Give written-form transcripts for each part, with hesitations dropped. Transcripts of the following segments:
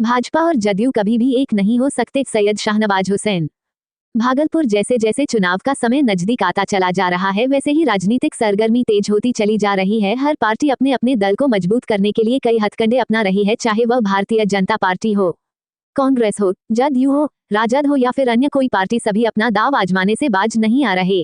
भाजपा और जदयू कभी भी एक नहीं हो सकते, सैयद शाहनवाज हुसैन। भागलपुर जैसे जैसे चुनाव का समय नजदीक आता चला जा रहा है, वैसे ही राजनीतिक सरगर्मी तेज होती चली जा रही है। हर पार्टी अपने अपने दल को मजबूत करने के लिए कई हथकंडे अपना रही है, चाहे वह भारतीय जनता पार्टी हो, कांग्रेस हो, जदयू हो, राजद हो या फिर अन्य कोई पार्टी, सभी अपना दांव आजमाने से बाज नहीं आ रहे।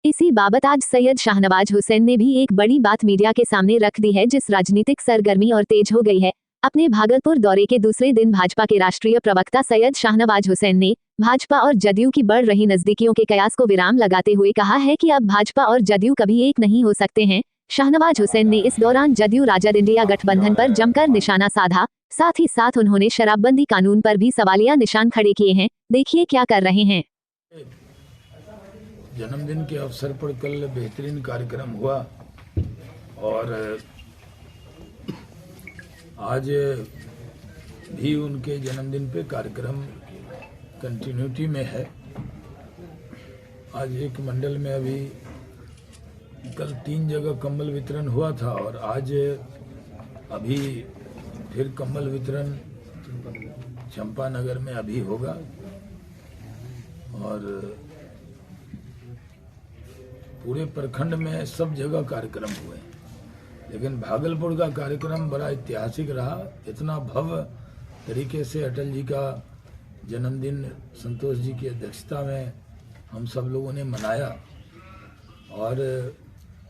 इसी बाबत आज सैयद शाहनवाज हुसैन ने भी एक बड़ी बात मीडिया के सामने रख दी है। जिस राजनीतिक सरगर्मी और तेज हो गई है। अपने भागलपुर दौरे के दूसरे दिन भाजपा के राष्ट्रीय प्रवक्ता सैयद शाहनवाज हुसैन ने भाजपा और जदयू की बढ़ रही नजदीकियों के कयास को विराम लगाते हुए कहा है कि अब भाजपा और जदयू कभी एक नहीं हो सकते हैं। शाहनवाज हुसैन ने इस दौरान जदयू राजद इंडिया गठबंधन पर जमकर निशाना साधा। साथ ही साथ उन्होंने शराबबंदी कानून पर भी सवालिया निशान खड़े किए हैं। देखिए क्या कर रहे हैं। जन्मदिन के अवसर पर कल बेहतरीन कार्यक्रम हुआ और आज भी उनके जन्मदिन पे कार्यक्रम कंटिन्यूटी में है। आज एक मंडल में अभी कल 3 जगह कंबल वितरण हुआ था और आज अभी फिर कंबल वितरण चंपानगर में अभी होगा और पूरे प्रखंड में सब जगह कार्यक्रम हुए, लेकिन भागलपुर का कार्यक्रम बड़ा ऐतिहासिक रहा। इतना भव्य तरीके से अटल जी का जन्मदिन संतोष जी की अध्यक्षता में हम सब लोगों ने मनाया और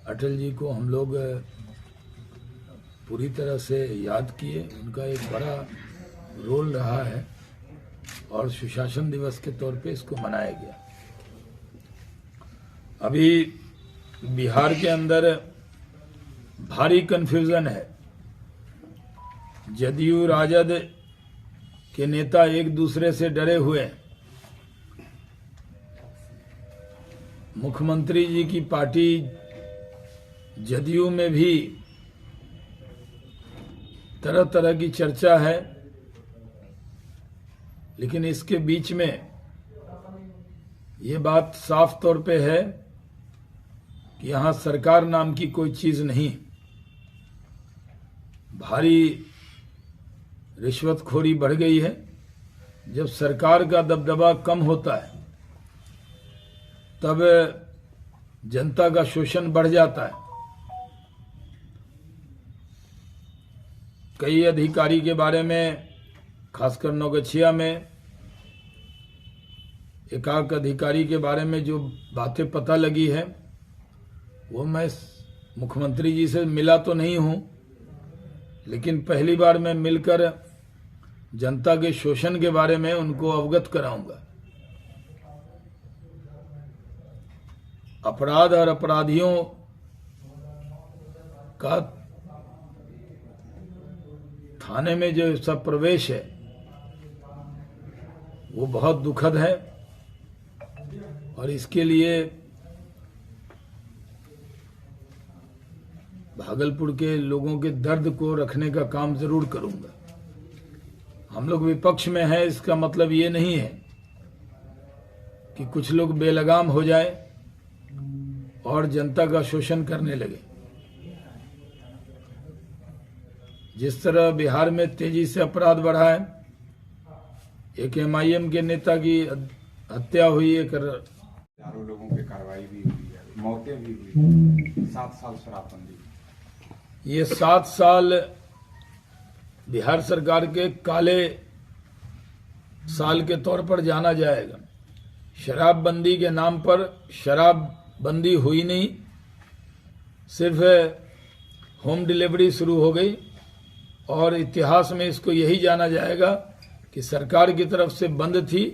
अटल जी को हम लोग पूरी तरह से याद किए। उनका एक बड़ा रोल रहा है और सुशासन दिवस के तौर पे इसको मनाया गया। अभी बिहार के अंदर भारी कंफ्यूजन है। जदयू राजद के नेता एक दूसरे से डरे हुए हैं। मुख्यमंत्री जी की पार्टी जदयू में भी तरह तरह की चर्चा है, लेकिन इसके बीच में ये बात साफ तौर पे है कि यहां सरकार नाम की कोई चीज नहीं। भारी रिश्वतखोरी बढ़ गई है। जब सरकार का दबदबा कम होता है तब जनता का शोषण बढ़ जाता है। कई अधिकारी के बारे में, खासकर नौगछिया में एकाक अधिकारी के बारे में जो बातें पता लगी है, वो मैं मुख्यमंत्री जी से मिला तो नहीं हूं, लेकिन पहली बार मैं मिलकर जनता के शोषण के बारे में उनको अवगत कराऊंगा। अपराध और अपराधियों का थाने में जो सब प्रवेश है वो बहुत दुखद है और इसके लिए भागलपुर के लोगों के दर्द को रखने का काम जरूर करूंगा। हम लोग विपक्ष में हैं, इसका मतलब ये नहीं है कि कुछ लोग बेलगाम हो जाए और जनता का शोषण करने लगे। जिस तरह बिहार में तेजी से अपराध बढ़ा है, एक MIM के नेता की हत्या हुई, एक चारों लोगों पे कार्रवाई भी हुई है, मौतें भी हुई, 7 साल शराबबंदी। ये 7 साल बिहार सरकार के काले साल के तौर पर जाना जाएगा। शराबबंदी के नाम पर शराबबंदी हुई नहीं, सिर्फ होम डिलीवरी शुरू हो गई और इतिहास में इसको यही जाना जाएगा कि सरकार की तरफ से बंद थी,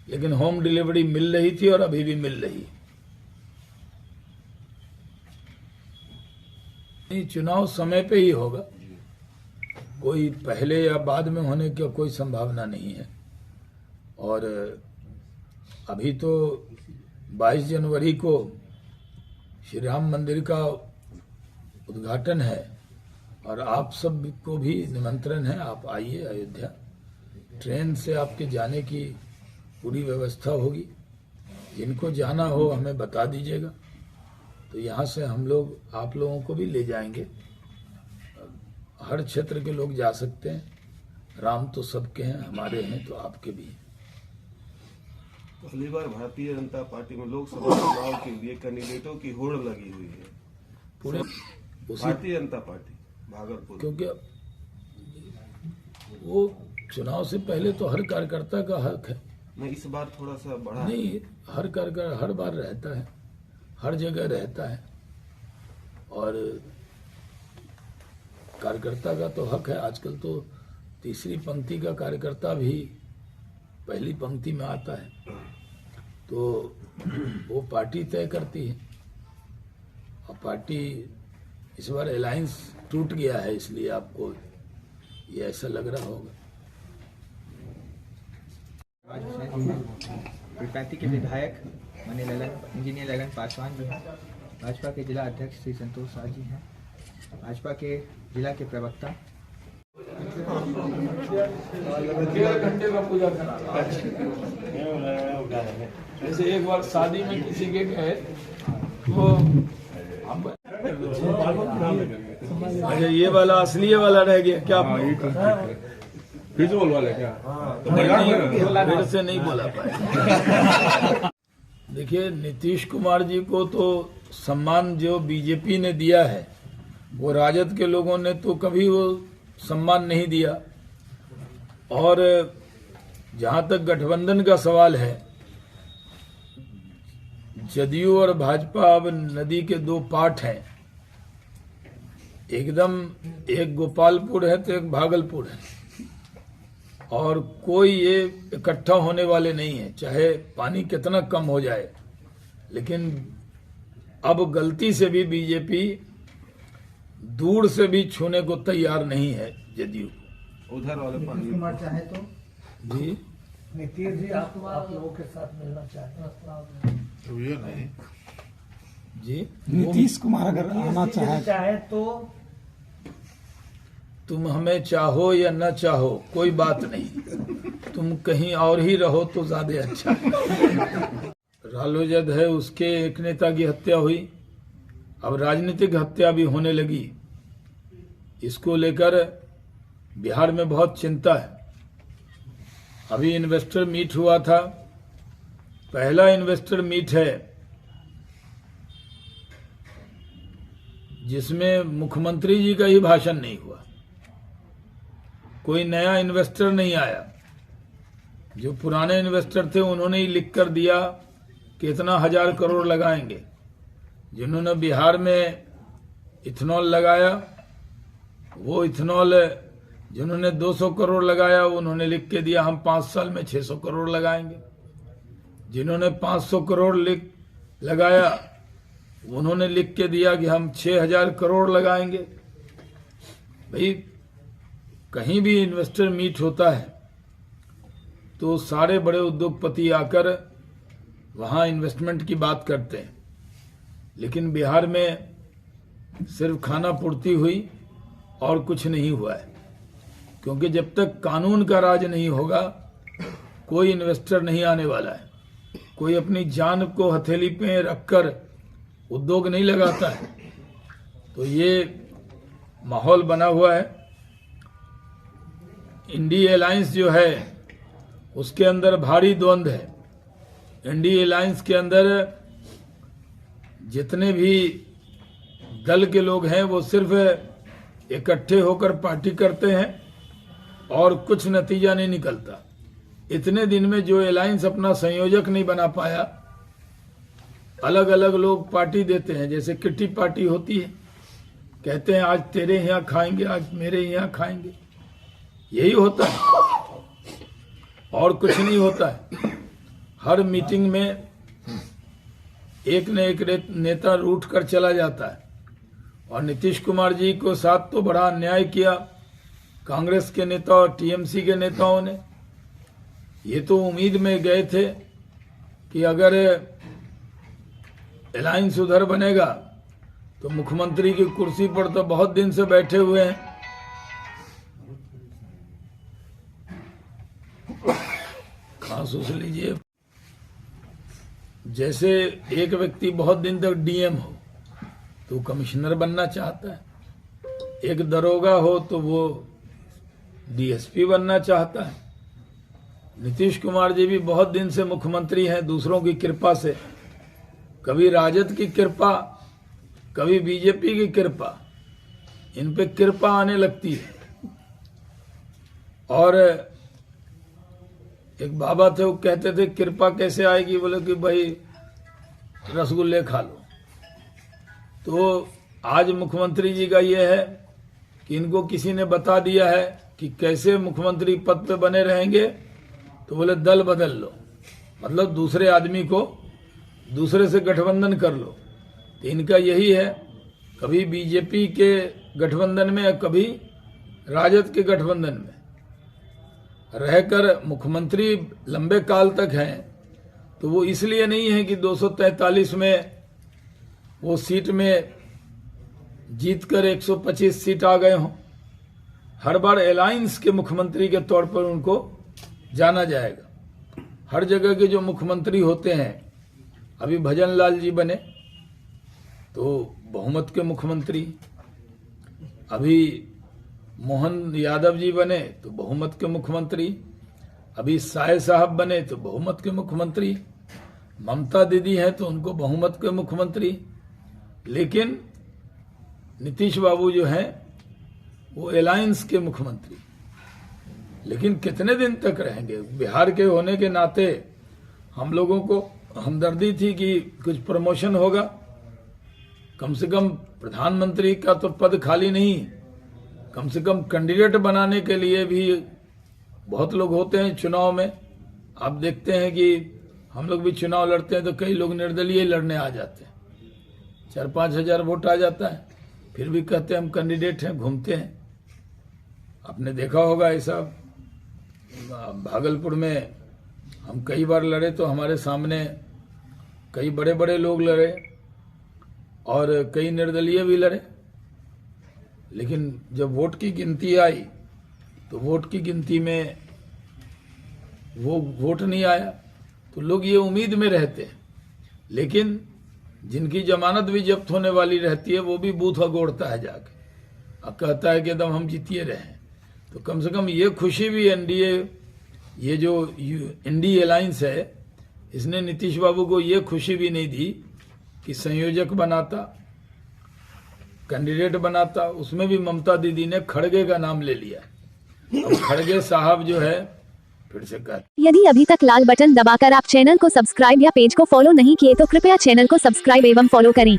लेकिन होम डिलीवरी मिल रही थी और अभी भी मिल रही है। चुनाव समय पे ही होगा, कोई पहले या बाद में होने की कोई संभावना नहीं है। और अभी तो 22 जनवरी को श्री राम मंदिर का उद्घाटन है और आप सब को भी निमंत्रण है, आप आइए अयोध्या। ट्रेन से आपके जाने की पूरी व्यवस्था होगी। जिनको जाना हो हमें बता दीजिएगा, तो यहाँ से हम लोग आप लोगों को भी ले जाएंगे। हर क्षेत्र के लोग जा सकते हैं। राम तो सबके हैं, हमारे हैं तो आपके भी हैं। पहली बार भारतीय जनता पार्टी में लोकसभा चुनाव के लिए कैंडिडेटों की होड़ लगी हुई है। पूरे उसी भारतीय जनता पार्टी भागलपुर, क्योंकि वो चुनाव से पहले तो हर कार्यकर्ता का हक है। नहीं, इस बार थोड़ा सा बढ़ा है। नहीं, हर कार्यकर्ता हर बार रहता है, हर जगह रहता है, और कार्यकर्ता का तो हक है। आजकल तो तीसरी पंक्ति का कार्यकर्ता भी पहली पंक्ति में आता है, तो वो पार्टी तय करती है। और पार्टी इस बार अलायंस टूट गया है, इसलिए आपको ये ऐसा लग रहा होगा। पीरपैंती के विधायक माननीय इंजीनियर ललन पासवान जी हैं, भाजपा के जिला अध्यक्ष श्री संतोष शाह जी हैं, भाजपा के जिला के प्रवक्ता घंटे का पूजा करा। जैसे एक बार शादी में किसी के गए तो अच्छा, ये वाला असली वाला रह गया क्या? फिजूल वाले क्या? फिर से नहीं बोला पाए। देखिए, नीतीश कुमार जी को तो सम्मान जो बीजेपी ने दिया है, वो राजद के लोगों ने तो कभी वो सम्मान नहीं दिया। और जहां तक गठबंधन का सवाल है, जदयू और भाजपा अब नदी के दो पार्ट हैं। एकदम एक गोपालपुर है तो एक भागलपुर है, और कोई ये इकट्ठा होने वाले नहीं है, चाहे पानी कितना कम हो जाए। लेकिन अब गलती से भी बीजेपी दूर से भी छूने को तैयार नहीं है जदयू। उधर वाले पानी कुमार चाहे तो जी, नीतीश जी आप लोगों के साथ मिलना चाहते हैं। जी, नीतीश कुमार अगर आना चाहे तो तुम हमें चाहो या न चाहो कोई बात नहीं, तुम कहीं और ही रहो तो ज्यादा अच्छा है। रालोजद है, उसके एक नेता की हत्या हुई, अब राजनीतिक हत्या भी होने लगी। इसको लेकर बिहार में बहुत चिंता है। अभी इन्वेस्टर मीट हुआ था, पहला इन्वेस्टर मीट है जिसमें मुख्यमंत्री जी का ही भाषण नहीं हुआ, कोई नया इन्वेस्टर नहीं आया। जो पुराने इन्वेस्टर थे उन्होंने ही लिख कर दिया कि इतना 1000 करोड़ लगाएंगे। जिन्होंने बिहार में इथेनॉल लगाया, वो इथेनॉल जिन्होंने 200 करोड़ लगाया उन्होंने लिख के दिया हम 5 साल में 600 करोड़ लगाएंगे। जिन्होंने 500 करोड़ लगाया उन्होंने लिख के दिया कि हम 6000 करोड़ लगाएंगे। भाई, कहीं भी इन्वेस्टर मीट होता है तो सारे बड़े उद्योगपति आकर वहां इन्वेस्टमेंट की बात करते हैं, लेकिन बिहार में सिर्फ खाना पूर्ति हुई और कुछ नहीं हुआ है। क्योंकि जब तक कानून का राज नहीं होगा कोई इन्वेस्टर नहीं आने वाला है। कोई अपनी जान को हथेली पे रखकर उद्योग नहीं लगाता है। तो ये माहौल बना हुआ है। इंडिया अलायंस जो है उसके अंदर भारी द्वंद्व है। इंडिया अलायंस के अंदर जितने भी दल के लोग हैं वो सिर्फ इकट्ठे होकर पार्टी करते हैं और कुछ नतीजा नहीं निकलता। इतने दिन में जो अलायंस अपना संयोजक नहीं बना पाया, अलग अलग लोग पार्टी देते हैं, जैसे किट्टी पार्टी होती है, कहते हैं आज तेरे यहाँ खाएंगे, आज मेरे यहाँ खाएंगे, यही होता है और कुछ नहीं होता है। हर मीटिंग में एक न एक नेता रूठ कर चला जाता है। और नीतीश कुमार जी को साथ तो बड़ा अन्याय किया कांग्रेस के नेता और टीएमसी के नेताओं ने। ये तो उम्मीद में गए थे कि अगर अलायंस उधर बनेगा तो मुख्यमंत्री की कुर्सी पर तो बहुत दिन से बैठे हुए हैं। खास सोच लीजिए, जैसे एक व्यक्ति बहुत दिन तक डीएम हो तो कमिश्नर बनना चाहता है, एक दरोगा हो तो वो डीएसपी बनना चाहता है। नीतीश कुमार जी भी बहुत दिन से मुख्यमंत्री हैं दूसरों की कृपा से, कभी राजद की कृपा, कभी बीजेपी की कृपा, इन पे कृपा आने लगती है। और एक बाबा थे, वो कहते थे कृपा कैसे आएगी, बोले कि भाई रसगुल्ले खा लो। तो आज मुख्यमंत्री जी का ये है कि इनको किसी ने बता दिया है कि कैसे मुख्यमंत्री पद पे बने रहेंगे, तो बोले दल बदल लो, मतलब दूसरे आदमी को दूसरे से गठबंधन कर लो। तो इनका यही है, कभी बीजेपी के गठबंधन में, कभी राजद के गठबंधन में रहकर मुख्यमंत्री लंबे काल तक हैं। तो वो इसलिए नहीं है कि 243 में वो सीट में जीतकर 125 सीट आ गए हों। हर बार अलायंस के मुख्यमंत्री के तौर पर उनको जाना जाएगा। हर जगह के जो मुख्यमंत्री होते हैं, अभी भजन लाल जी बने तो बहुमत के मुख्यमंत्री, अभी मोहन यादव जी बने तो बहुमत के मुख्यमंत्री, अभी साय साहब बने तो बहुमत के मुख्यमंत्री, ममता दीदी हैं तो उनको बहुमत के मुख्यमंत्री। लेकिन नीतीश बाबू जो हैं वो अलायंस के मुख्यमंत्री। लेकिन कितने दिन तक रहेंगे? बिहार के होने के नाते हम लोगों को हमदर्दी थी कि कुछ प्रमोशन होगा, कम से कम प्रधानमंत्री का तो पद खाली नहीं, कम से कम कैंडिडेट बनाने के लिए भी बहुत लोग होते हैं चुनाव में। आप देखते हैं कि हम लोग भी चुनाव लड़ते हैं तो कई लोग निर्दलीय लड़ने आ जाते हैं, 4-5 हजार वोट आ जाता है, फिर भी कहते हैं हम कैंडिडेट हैं, घूमते हैं। आपने देखा होगा ऐसा, भागलपुर में हम कई बार लड़े तो हमारे सामने कई बड़े बड़े लोग लड़े और कई निर्दलीय भी लड़े। लेकिन जब वोट की गिनती आई तो वोट की गिनती में वो वोट नहीं आया, तो लोग ये उम्मीद में रहते हैं। लेकिन जिनकी जमानत भी जब्त होने वाली रहती है वो भी बूथ अगोड़ता है जाके, अब कहता है कि एकदम हम जीतिए रहे। तो कम से कम ये खुशी भी एनडीए, ये जो इंडी अलायंस है, इसने नीतीश बाबू को ये खुशी भी नहीं दी कि संयोजक बनाता, कैंडिडेट बनाता। उसमें भी ममता दीदी ने खड़गे का नाम ले लिया। अब खड़गे साहब जो है फिर से कहते, यदि अभी तक लाल बटन दबाकर आप चैनल को सब्सक्राइब या पेज को फॉलो नहीं किए तो कृपया चैनल को सब्सक्राइब एवं फॉलो करें।